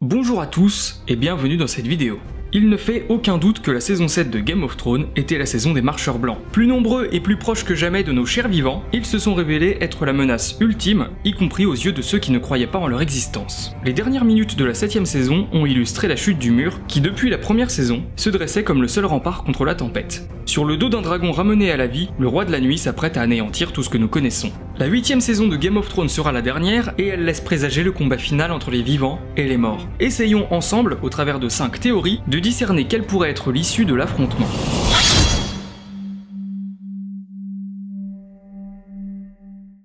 Bonjour à tous et bienvenue dans cette vidéo. Il ne fait aucun doute que la saison 7 de Game of Thrones était la saison des marcheurs blancs. Plus nombreux et plus proches que jamais de nos chers vivants, ils se sont révélés être la menace ultime, y compris aux yeux de ceux qui ne croyaient pas en leur existence. Les dernières minutes de la 7ème saison ont illustré la chute du mur qui, depuis la première saison, se dressait comme le seul rempart contre la tempête. Sur le dos d'un dragon ramené à la vie, le roi de la nuit s'apprête à anéantir tout ce que nous connaissons. La 8ème saison de Game of Thrones sera la dernière et elle laisse présager le combat final entre les vivants et les morts. Essayons ensemble, au travers de 5 théories, de discerner quelle pourrait être l'issue de l'affrontement.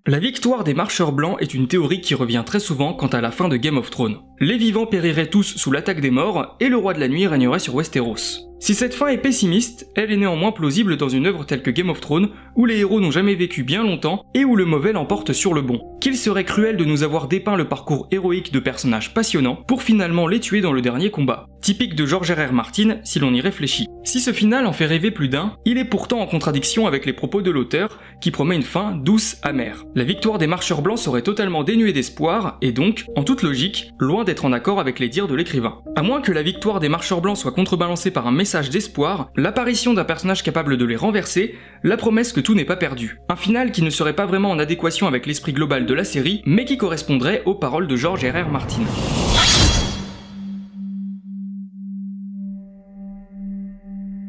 La victoire des marcheurs blancs est une théorie qui revient très souvent quant à la fin de Game of Thrones. Les vivants périraient tous sous l'attaque des morts et le roi de la nuit régnerait sur Westeros. Si cette fin est pessimiste, elle est néanmoins plausible dans une œuvre telle que Game of Thrones, où les héros n'ont jamais vécu bien longtemps et où le mauvais l'emporte sur le bon. Qu'il serait cruel de nous avoir dépeint le parcours héroïque de personnages passionnants pour finalement les tuer dans le dernier combat. Typique de George R.R. Martin si l'on y réfléchit. Si ce final en fait rêver plus d'un, il est pourtant en contradiction avec les propos de l'auteur qui promet une fin douce amère. La victoire des marcheurs blancs serait totalement dénuée d'espoir et donc, en toute logique, loin d'être en accord avec les dires de l'écrivain. À moins que la victoire des marcheurs blancs soit contrebalancée par un message d'espoir, l'apparition d'un personnage capable de les renverser, la promesse que tout n'est pas perdu. Un final qui ne serait pas vraiment en adéquation avec l'esprit global de la série, mais qui correspondrait aux paroles de George R.R. Martin.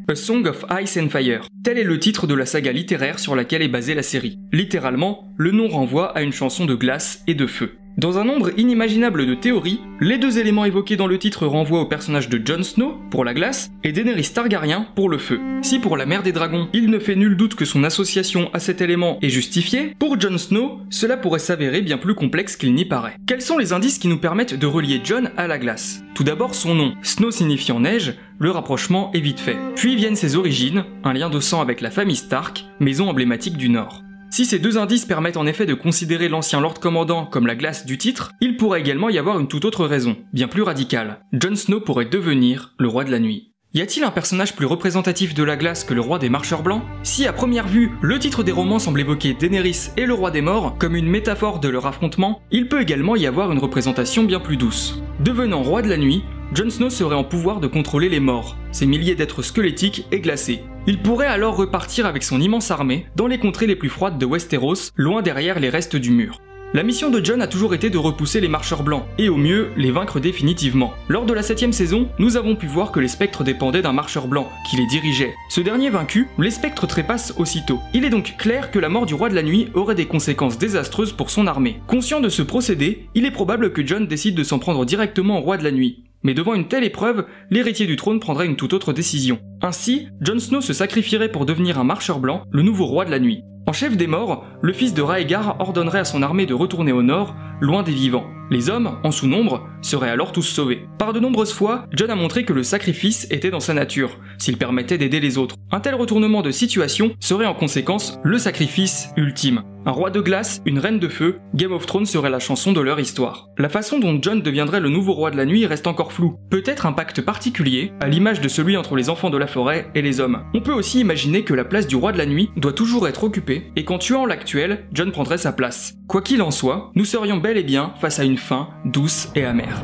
A Song of Ice and Fire. Tel est le titre de la saga littéraire sur laquelle est basée la série. Littéralement, le nom renvoie à une chanson de glace et de feu. Dans un nombre inimaginable de théories, les deux éléments évoqués dans le titre renvoient au personnage de Jon Snow, pour la glace, et Daenerys Targaryen, pour le feu. Si pour la mère des dragons, il ne fait nul doute que son association à cet élément est justifiée, pour Jon Snow, cela pourrait s'avérer bien plus complexe qu'il n'y paraît. Quels sont les indices qui nous permettent de relier Jon à la glace? Tout d'abord son nom, Snow signifiant neige, le rapprochement est vite fait. Puis viennent ses origines, un lien de sang avec la famille Stark, maison emblématique du Nord. Si ces deux indices permettent en effet de considérer l'ancien Lord Commandant comme la glace du titre, il pourrait également y avoir une toute autre raison, bien plus radicale. Jon Snow pourrait devenir le roi de la nuit. Y a-t-il un personnage plus représentatif de la glace que le roi des marcheurs blancs? Si à première vue, le titre des romans semble évoquer Daenerys et le roi des morts comme une métaphore de leur affrontement, il peut également y avoir une représentation bien plus douce. Devenant roi de la nuit, Jon Snow serait en pouvoir de contrôler les morts, ces milliers d'êtres squelettiques et glacés. Il pourrait alors repartir avec son immense armée dans les contrées les plus froides de Westeros, loin derrière les restes du mur. La mission de Jon a toujours été de repousser les marcheurs blancs, et au mieux, les vaincre définitivement. Lors de la 7ème saison, nous avons pu voir que les spectres dépendaient d'un marcheur blanc, qui les dirigeait. Ce dernier vaincu, les spectres trépassent aussitôt. Il est donc clair que la mort du roi de la nuit aurait des conséquences désastreuses pour son armée. Conscient de ce procédé, il est probable que Jon décide de s'en prendre directement au roi de la nuit. Mais devant une telle épreuve, l'héritier du trône prendrait une toute autre décision. Ainsi, Jon Snow se sacrifierait pour devenir un marcheur blanc, le nouveau roi de la nuit. En chef des morts, le fils de Rhaegar ordonnerait à son armée de retourner au nord, loin des vivants. Les hommes, en sous-nombre, seraient alors tous sauvés. Par de nombreuses fois, Jon a montré que le sacrifice était dans sa nature, s'il permettait d'aider les autres. Un tel retournement de situation serait en conséquence le sacrifice ultime. Un roi de glace, une reine de feu, Game of Thrones serait la chanson de leur histoire. La façon dont Jon deviendrait le nouveau roi de la nuit reste encore floue. Peut-être un pacte particulier, à l'image de celui entre les enfants de la forêt et les hommes. On peut aussi imaginer que la place du roi de la nuit doit toujours être occupée, et qu'en tuant l'actuel, Jon prendrait sa place. Quoi qu'il en soit, nous serions bel et bien face à une fin douce et amère.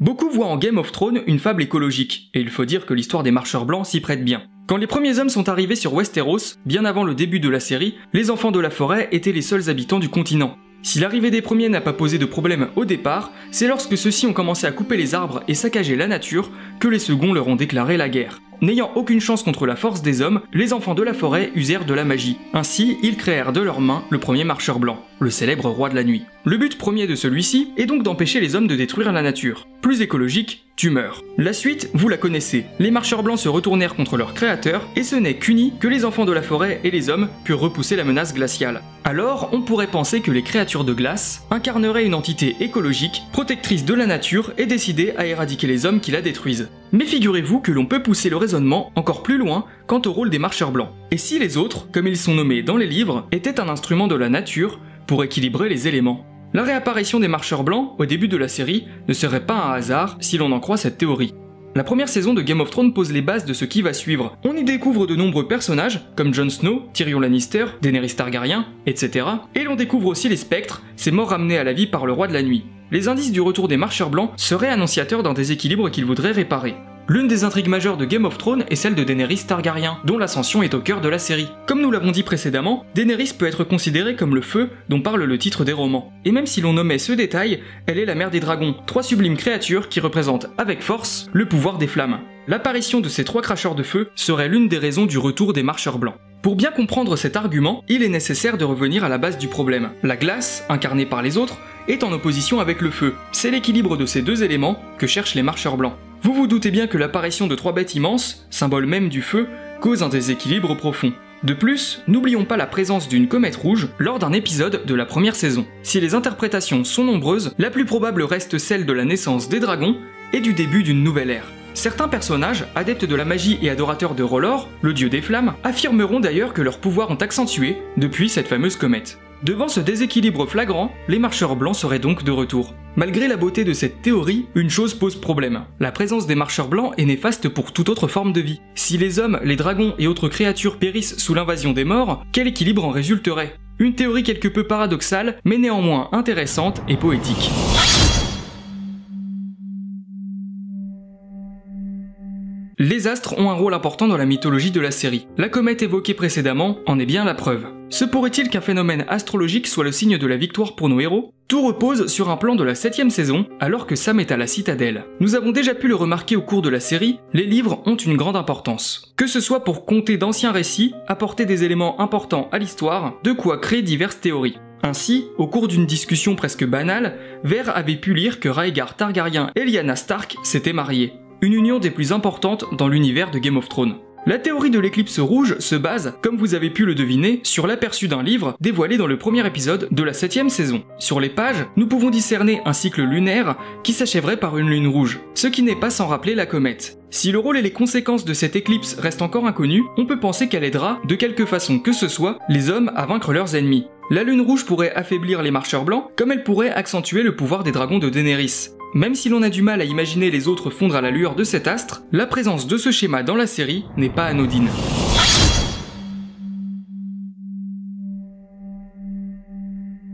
Beaucoup voient en Game of Thrones une fable écologique, et il faut dire que l'histoire des marcheurs blancs s'y prête bien. Quand les premiers hommes sont arrivés sur Westeros, bien avant le début de la série, les enfants de la forêt étaient les seuls habitants du continent. Si l'arrivée des premiers n'a pas posé de problème au départ, c'est lorsque ceux-ci ont commencé à couper les arbres et saccager la nature que les seconds leur ont déclaré la guerre. N'ayant aucune chance contre la force des hommes, les enfants de la forêt usèrent de la magie. Ainsi, ils créèrent de leurs mains le premier marcheur blanc, le célèbre roi de la nuit. Le but premier de celui-ci est donc d'empêcher les hommes de détruire la nature. Plus écologique, tu meurs. La suite, vous la connaissez. Les marcheurs blancs se retournèrent contre leur créateur, et ce n'est qu'unis que les enfants de la forêt et les hommes purent repousser la menace glaciale. Alors, on pourrait penser que les créatures de glace incarneraient une entité écologique, protectrice de la nature et décidée à éradiquer les hommes qui la détruisent. Mais figurez-vous que l'on peut pousser le raisonnement encore plus loin quant au rôle des marcheurs blancs. Et si les autres, comme ils sont nommés dans les livres, étaient un instrument de la nature pour équilibrer les éléments? La réapparition des marcheurs blancs au début de la série ne serait pas un hasard si l'on en croit cette théorie. La première saison de Game of Thrones pose les bases de ce qui va suivre. On y découvre de nombreux personnages, comme Jon Snow, Tyrion Lannister, Daenerys Targaryen, etc. Et l'on découvre aussi les spectres, ces morts ramenés à la vie par le roi de la nuit. Les indices du retour des marcheurs blancs seraient annonciateurs d'un déséquilibre qu'il voudrait réparer. L'une des intrigues majeures de Game of Thrones est celle de Daenerys Targaryen, dont l'ascension est au cœur de la série. Comme nous l'avons dit précédemment, Daenerys peut être considérée comme le feu dont parle le titre des romans. Et même si l'on omet ce détail, elle est la mère des dragons, 3 sublimes créatures qui représentent avec force le pouvoir des flammes. L'apparition de ces 3 cracheurs de feu serait l'une des raisons du retour des marcheurs blancs. Pour bien comprendre cet argument, il est nécessaire de revenir à la base du problème. La glace, incarnée par les autres, est en opposition avec le feu. C'est l'équilibre de ces 2 éléments que cherchent les marcheurs blancs. Vous vous doutez bien que l'apparition de 3 bêtes immenses, symbole même du feu, cause un déséquilibre profond. De plus, n'oublions pas la présence d'une comète rouge lors d'un épisode de la première saison. Si les interprétations sont nombreuses, la plus probable reste celle de la naissance des dragons et du début d'une nouvelle ère. Certains personnages, adeptes de la magie et adorateurs de R'hllor, le dieu des flammes, affirmeront d'ailleurs que leurs pouvoirs ont accentué depuis cette fameuse comète. Devant ce déséquilibre flagrant, les marcheurs blancs seraient donc de retour. Malgré la beauté de cette théorie, une chose pose problème. La présence des marcheurs blancs est néfaste pour toute autre forme de vie. Si les hommes, les dragons et autres créatures périssent sous l'invasion des morts, quel équilibre en résulterait? Une théorie quelque peu paradoxale, mais néanmoins intéressante et poétique. Les astres ont un rôle important dans la mythologie de la série. La comète évoquée précédemment en est bien la preuve. Se pourrait-il qu'un phénomène astrologique soit le signe de la victoire pour nos héros? Tout repose sur un plan de la 7ème saison, alors que Sam est à la citadelle. Nous avons déjà pu le remarquer au cours de la série, les livres ont une grande importance. Que ce soit pour conter d'anciens récits, apporter des éléments importants à l'histoire, de quoi créer diverses théories. Ainsi, au cours d'une discussion presque banale, Vert avait pu lire que Rhaegar Targaryen et Lyanna Stark s'étaient mariés. Une union des plus importantes dans l'univers de Game of Thrones. La théorie de l'éclipse rouge se base, comme vous avez pu le deviner, sur l'aperçu d'un livre dévoilé dans le premier épisode de la 7ème saison. Sur les pages, nous pouvons discerner un cycle lunaire qui s'achèverait par une lune rouge, ce qui n'est pas sans rappeler la comète. Si le rôle et les conséquences de cette éclipse restent encore inconnus, on peut penser qu'elle aidera, de quelque façon que ce soit, les hommes à vaincre leurs ennemis. La lune rouge pourrait affaiblir les marcheurs blancs, comme elle pourrait accentuer le pouvoir des dragons de Daenerys. Même si l'on a du mal à imaginer les autres fondre à la lueur de cet astre, la présence de ce schéma dans la série n'est pas anodine.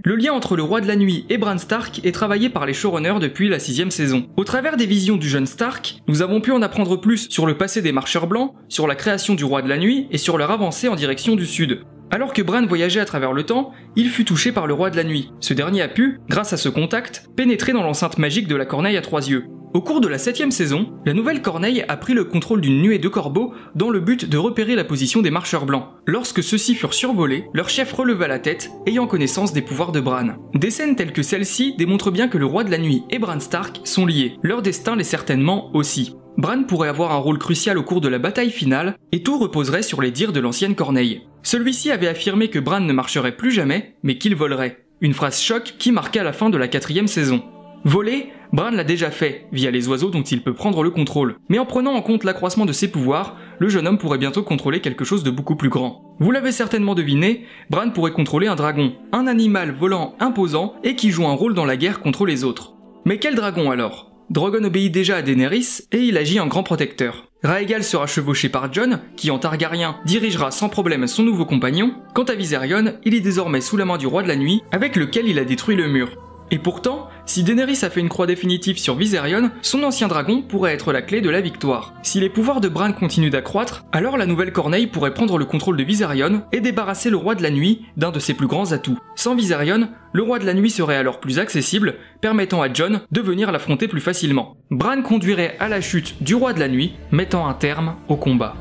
Le lien entre le roi de la nuit et Bran Stark est travaillé par les showrunners depuis la 6ème saison. Au travers des visions du jeune Stark, nous avons pu en apprendre plus sur le passé des marcheurs blancs, sur la création du roi de la nuit et sur leur avancée en direction du sud. Alors que Bran voyageait à travers le temps, il fut touché par le roi de la nuit. Ce dernier a pu, grâce à ce contact, pénétrer dans l'enceinte magique de la corneille à 3 yeux. Au cours de la 7ème saison, la nouvelle corneille a pris le contrôle d'une nuée de corbeaux dans le but de repérer la position des marcheurs blancs. Lorsque ceux-ci furent survolés, leur chef releva la tête, ayant connaissance des pouvoirs de Bran. Des scènes telles que celle-ci démontrent bien que le roi de la nuit et Bran Stark sont liés. Leur destin l'est certainement aussi. Bran pourrait avoir un rôle crucial au cours de la bataille finale, et tout reposerait sur les dires de l'ancienne Corneille. Celui-ci avait affirmé que Bran ne marcherait plus jamais, mais qu'il volerait. Une phrase choc qui marqua la fin de la 4ème saison. Voler, Bran l'a déjà fait, via les oiseaux dont il peut prendre le contrôle. Mais en prenant en compte l'accroissement de ses pouvoirs, le jeune homme pourrait bientôt contrôler quelque chose de beaucoup plus grand. Vous l'avez certainement deviné, Bran pourrait contrôler un dragon, un animal volant imposant et qui joue un rôle dans la guerre contre les autres. Mais quel dragon alors ? Drogon obéit déjà à Daenerys et il agit en grand protecteur. Rhaegal sera chevauché par Jon, qui en Targaryen dirigera sans problème son nouveau compagnon. Quant à Viserion, il est désormais sous la main du roi de la nuit, avec lequel il a détruit le mur. Et pourtant, si Daenerys a fait une croix définitive sur Viserion, son ancien dragon pourrait être la clé de la victoire. Si les pouvoirs de Bran continuent d'accroître, alors la nouvelle Corneille pourrait prendre le contrôle de Viserion et débarrasser le roi de la nuit d'un de ses plus grands atouts. Sans Viserion, le roi de la nuit serait alors plus accessible, permettant à Jon de venir l'affronter plus facilement. Bran conduirait à la chute du roi de la nuit, mettant un terme au combat.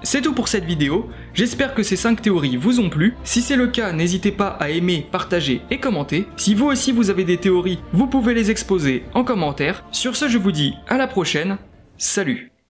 C'est tout pour cette vidéo, j'espère que ces 5 théories vous ont plu. Si c'est le cas, n'hésitez pas à aimer, partager et commenter. Si vous aussi vous avez des théories, vous pouvez les exposer en commentaire. Sur ce, je vous dis à la prochaine, salut!